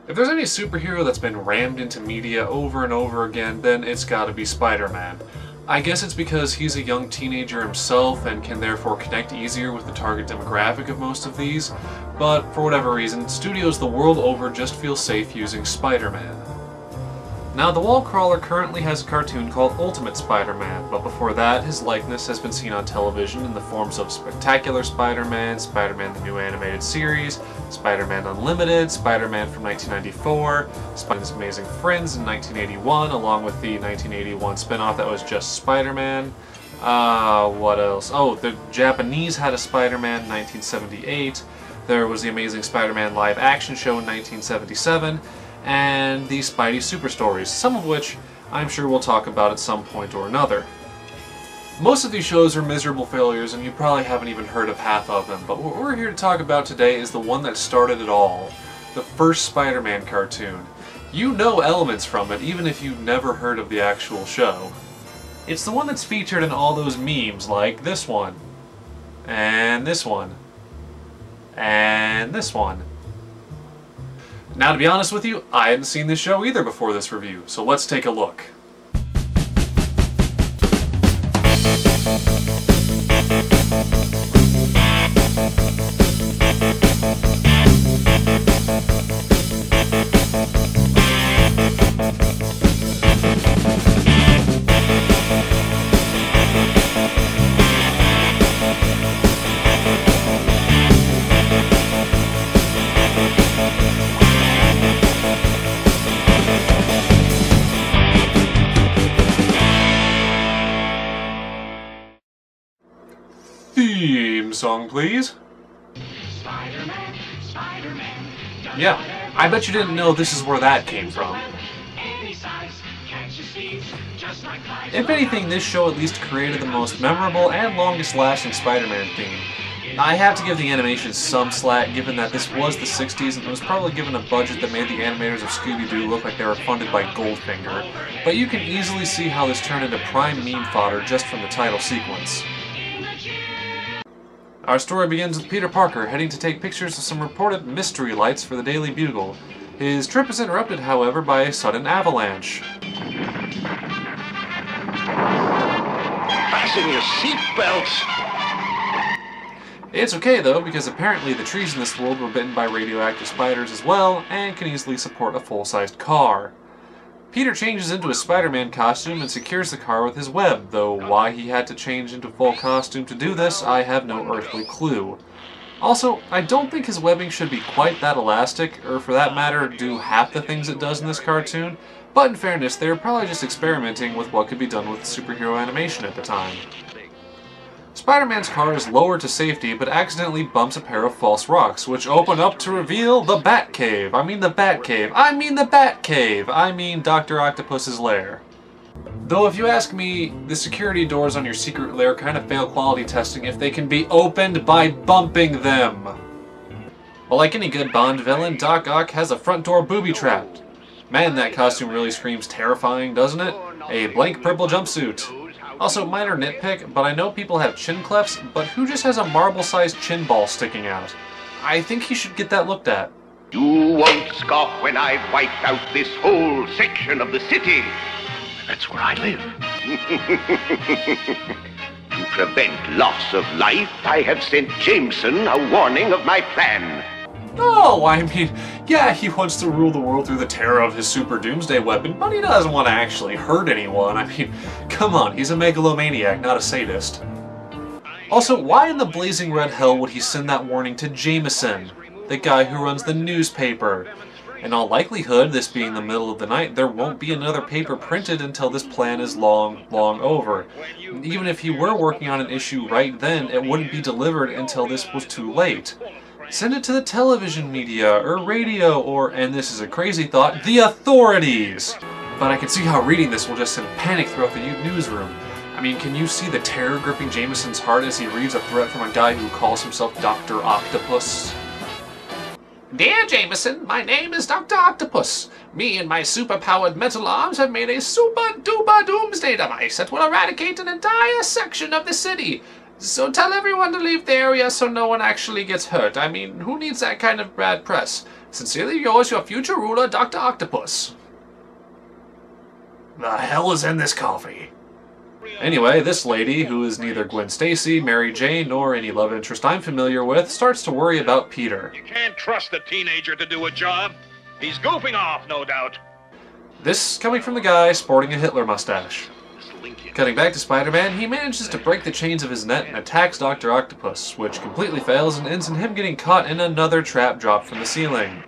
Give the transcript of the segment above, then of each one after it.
If there's any superhero that's been rammed into media over and over again, then it's gotta be Spider-Man. I guess it's because he's a young teenager himself and can therefore connect easier with the target demographic of most of these, but for whatever reason, studios the world over just feel safe using Spider-Man. Now, the wall crawler currently has a cartoon called Ultimate Spider-Man, but before that, his likeness has been seen on television in the forms of Spectacular Spider-Man, Spider-Man the New Animated Series, Spider-Man Unlimited, Spider-Man from 1994, Spider-Man's Amazing Friends in 1981, along with the 1981 spin-off that was just Spider-Man. What else? Oh, the Japanese had a Spider-Man in 1978, there was the Amazing Spider-Man live action show in 1977, and the Spidey Super Stories, some of which I'm sure we'll talk about at some point or another. Most of these shows are miserable failures and you probably haven't even heard of half of them, but what we're here to talk about today is the one that started it all, the first Spider-Man cartoon. You know elements from it even if you've never heard of the actual show. It's the one that's featured in all those memes like this one, and this one, and this one. Now, to be honest with you, I hadn't seen this show either before this review, so let's take a look. Theme song, please. Spider-Man, Spider-Man. Yeah, I bet you didn't know this is where that came from. If anything, this show at least created the most memorable and longest-lasting Spider-Man theme. I have to give the animation some slack, given that this was the 60s and it was probably given a budget that made the animators of Scooby-Doo look like they were funded by Goldfinger, but you can easily see how this turned into prime meme fodder just from the title sequence. Our story begins with Peter Parker heading to take pictures of some reported mystery lights for the Daily Bugle. His trip is interrupted, however, by a sudden avalanche. Fasten your seatbelts! It's okay though, because apparently the trees in this world were bitten by radioactive spiders as well, and can easily support a full-sized car. Peter changes into a Spider-Man costume and secures the car with his web, though why he had to change into full costume to do this, I have no earthly clue. Also, I don't think his webbing should be quite that elastic, or for that matter, do half the things it does in this cartoon, but in fairness, they were probably just experimenting with what could be done with superhero animation at the time. Spider-Man's car is lowered to safety, but accidentally bumps a pair of false rocks, which open up to reveal the Batcave. I mean the Batcave. I mean the Batcave. I mean Dr. Octopus's lair. Though if you ask me, the security doors on your secret lair kind of fail quality testing if they can be opened by bumping them. But like any good Bond villain, Doc Ock has a front door booby-trapped. Man, that costume really screams terrifying, doesn't it? A blank purple jumpsuit. Also, minor nitpick, but I know people have chin clefts, but who just has a marble-sized chin ball sticking out? I think he should get that looked at. You won't scoff when I've wiped out this whole section of the city. That's where I live. To prevent loss of life, I have sent Jameson a warning of my plan. Oh, I mean, yeah, he wants to rule the world through the terror of his super doomsday weapon, but he doesn't want to actually hurt anyone. I mean, come on, he's a megalomaniac, not a sadist. Also, why in the blazing red hell would he send that warning to Jameson, the guy who runs the newspaper? In all likelihood, this being the middle of the night, there won't be another paper printed until this plan is long, long over. Even if he were working on an issue right then, it wouldn't be delivered until this was too late. Send it to the television media, or radio, or, and this is a crazy thought, the authorities! But I can see how reading this will just send panic throughout the newsroom. I mean, can you see the terror gripping Jameson's heart as he reads a threat from a guy who calls himself Dr. Octopus? Dear Jameson, my name is Dr. Octopus. Me and my super-powered metal arms have made a super-duper doomsday device that will eradicate an entire section of the city. So tell everyone to leave the area so no one actually gets hurt. I mean, who needs that kind of bad press? Sincerely yours, your future ruler, Dr. Octopus. The hell is in this coffee? Anyway, this lady, who is neither Gwen Stacy, Mary Jane, nor any love interest I'm familiar with, starts to worry about Peter. You can't trust the teenager to do a job. He's goofing off, no doubt. This coming from the guy sporting a Hitler mustache. Cutting back to Spider-Man, he manages to break the chains of his net and attacks Dr. Octopus, which completely fails and ends in him getting caught in another trap dropped from the ceiling.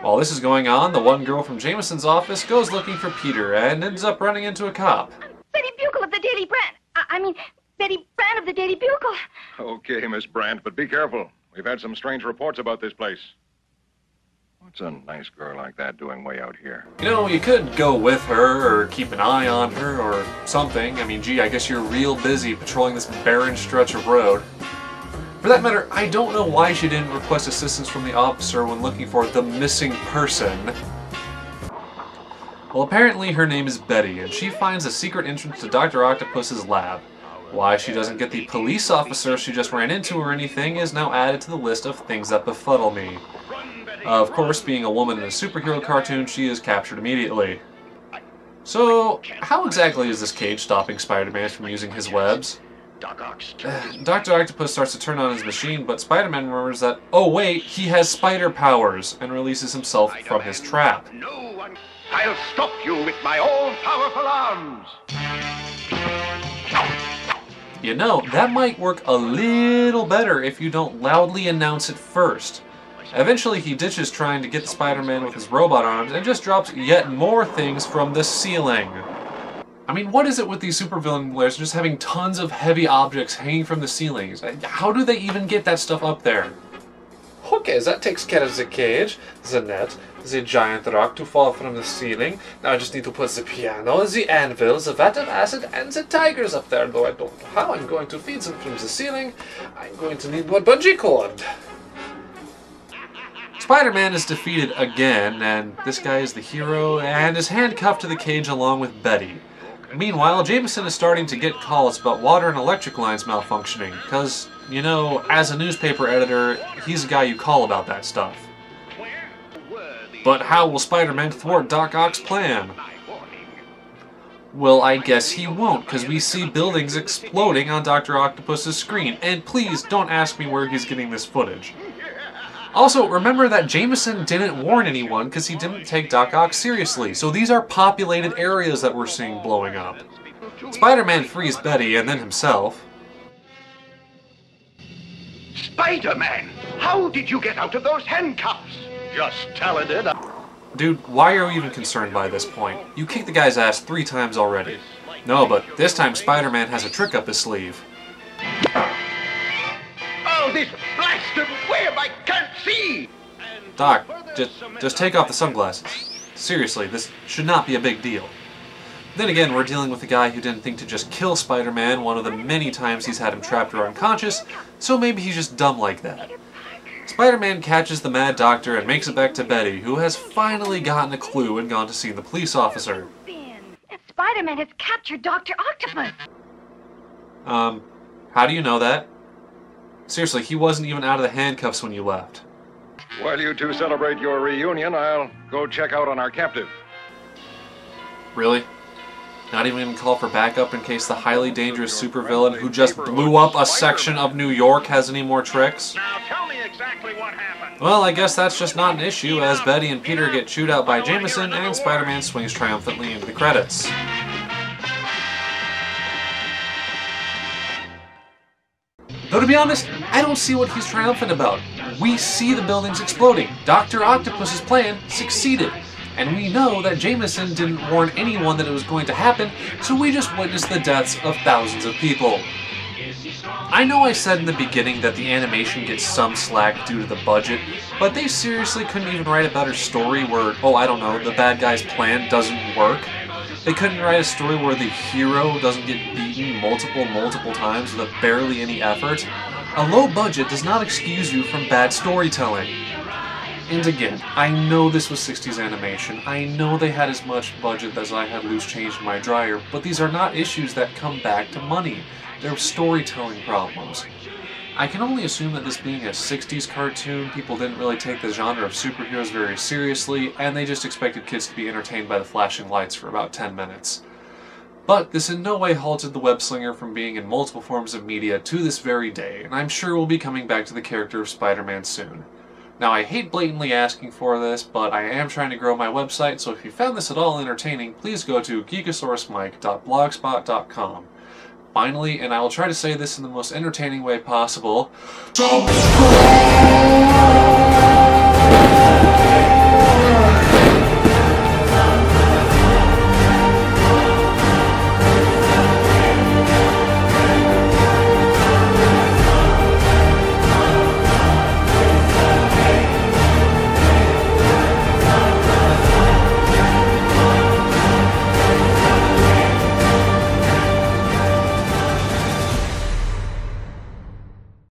While this is going on, the one girl from Jameson's office goes looking for Peter and ends up running into a cop. Betty Bugle of the Daily Brand. Betty Brand of the Daily Bugle. Okay, Miss Brandt, but be careful. We've had some strange reports about this place. What's a nice girl like that doing way out here? You know, you could go with her, or keep an eye on her, or something. I mean, gee, I guess you're real busy patrolling this barren stretch of road. For that matter, I don't know why she didn't request assistance from the officer when looking for the missing person. Well, apparently her name is Betty, and she finds a secret entrance to Dr. Octopus's lab. Why she doesn't get the police officer she just ran into or anything is now added to the list of things that befuddle me. Of course, being a woman in a superhero cartoon, she is captured immediately. So, how exactly is this cage stopping Spider-Man from using his webs? Dr. Octopus starts to turn on his machine, but Spider-Man remembers that, oh wait, he has spider powers, and releases himself from his trap. I'll stop you with my all-powerful arms. You know, that might work a little better if you don't loudly announce it first. Eventually he ditches trying to get Spider-Man with his robot arms and just drops yet more things from the ceiling. I mean, what is it with these supervillain layers just having tons of heavy objects hanging from the ceilings? How do they even get that stuff up there? Okay, that takes care of the cage, the net, the giant rock to fall from the ceiling. Now I just need to put the piano, the anvil, the vat of acid, and the tigers up there. Though I don't know how I'm going to feed them from the ceiling. I'm going to need more bungee cord. Spider-Man is defeated again, and this guy is the hero, and is handcuffed to the cage along with Betty. Meanwhile, Jameson is starting to get calls about water and electric lines malfunctioning, because, you know, as a newspaper editor, he's a guy you call about that stuff. But how will Spider-Man thwart Doc Ock's plan? Well, I guess he won't, because we see buildings exploding on Dr. Octopus's screen, and please don't ask me where he's getting this footage. Also, remember that Jameson didn't warn anyone because he didn't take Doc Ock seriously, so these are populated areas that we're seeing blowing up. Spider-Man frees Betty and then himself. Spider-Man, how did you get out of those handcuffs? Just talented. Dude, why are you even concerned by this point? You kicked the guy's ass 3 times already. No, but this time Spider-Man has a trick up his sleeve. Oh, this blasted web, I can't see! Doc, just take off the sunglasses. Seriously, this should not be a big deal. Then again, we're dealing with a guy who didn't think to just kill Spider-Man one of the many times he's had him trapped or unconscious, so maybe he's just dumb like that. Spider-Man catches the Mad Doctor and makes it back to Betty, who has finally gotten a clue and gone to see the police officer. Spider-Man has captured Dr. Octopus. How do you know that? Seriously, he wasn't even out of the handcuffs when you left. While you two celebrate your reunion, I'll go check out on our captive. Really? Not even gonna call for backup in case the highly dangerous supervillain who just blew up a section of New York has any more tricks? Now tell me exactly what happened. Well, I guess that's just not an issue, as Betty and Peter get chewed out by Jameson and Spider-Man swings triumphantly into the credits. Though to be honest, I don't see what he's triumphant about. We see the buildings exploding. Dr. Octopus's plan succeeded. And we know that Jameson didn't warn anyone that it was going to happen, so we just witnessed the deaths of thousands of people. I know I said in the beginning that the animation gets some slack due to the budget, but they seriously couldn't even write a better story where, oh I don't know, the bad guy's plan doesn't work. They couldn't write a story where the hero doesn't get beaten multiple times with barely any effort. A low budget does not excuse you from bad storytelling. And again, I know this was 60s animation, I know they had as much budget as I had loose change in my dryer, but these are not issues that come back to money. They're storytelling problems. I can only assume that this being a 60s cartoon, people didn't really take the genre of superheroes very seriously, and they just expected kids to be entertained by the flashing lights for about 10 minutes. But this in no way halted the web-slinger from being in multiple forms of media to this very day, and I'm sure we'll be coming back to the character of Spider-Man soon. Now, I hate blatantly asking for this, but I am trying to grow my website, so if you found this at all entertaining, please go to geekasaurusmike.blogspot.com. Finally, and I will try to say this in the most entertaining way possible, subscribe!